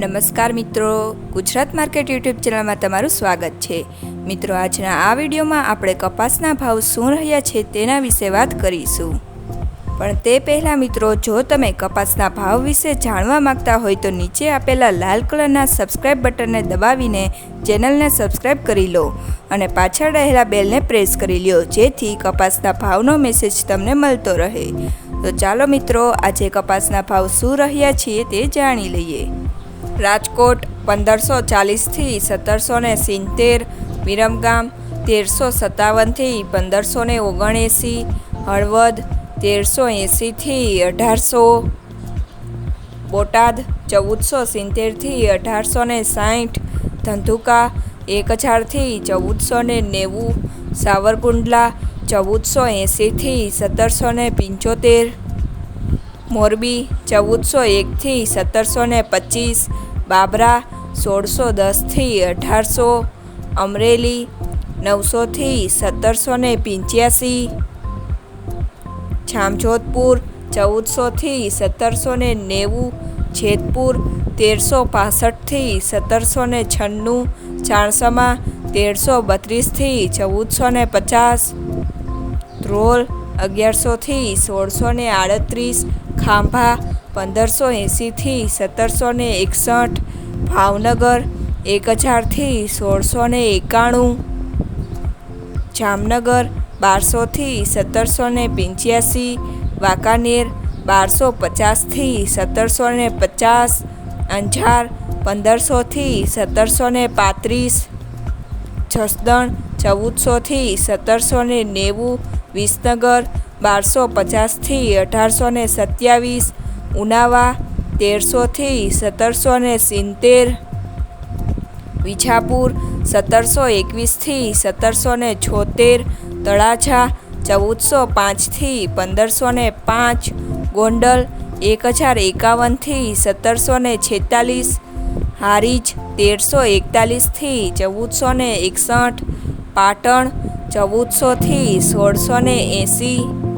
નમસ્કાર મિત્રો, Gujarat market YouTube ચેનલમાં તમારું સ્વાગત છે। મિત્રો, આજના આ વિડીયોમાં આપણે કપાસના ભાવ શું રહ્યા છે તેના વિશે વાત કરીશું। પણ તે પહેલાં મિત્રો, જો તમે કપાસના ભાવ વિશે જાણવા માંગતા હોય તો નીચે આપેલા લાલ કલરના સબસ્ક્રાઇબ બટનને દબાવીને ચેનલને સબસ્ક્રાઇબ કરી લો અને પાછળ રહેલા બેલને પ્રેસ કરી લો, જેથી કપાસના ભાવનો મેસેજ તમને મળતો રહે। તો ચાલો મિત્રો, આજે કપાસના ભાવ શું રહ્યા છે તે જાણી લઈએ। રાજકોટ 1540 થી 1770, વિરમગામ 1357 થી 1579, હળવદ 1380 થી 1800, બોટાદ 1470 થી 1860, ધંધુકા 1000 થી 1490, સાવરકુંડલા 1480 થી 1775, મોરબી 1401 થી 1725, બાબરા 1610 થી 1800, અમરેલી 900 થી 1785, જામજોધપુર 1400 થી 1790, જેતપુર 1365 થી 1796, ચાણસમા 1332 થી 1450, ધ્રોલ 1100 થી 1638, ખાંભા 1580 થી 1761, ભાવનગર 1000 થી 1691, જામનગર 1200 થી 1785, વાંકાનેર 1250 થી 1750, અંજાર 1500 થી 1735, જસદણ 1400 થી 1790, વિસનગર 1250 થી 1827, ઉનાવા 1300 થી 1770, વિજાપુર 1721 થી 1776, તળાજા 1405 થી 1505, ગોંડલ 1051 થી 1746, હારીજ 1341 થી 1461, પાટણ 1400 થી 1680,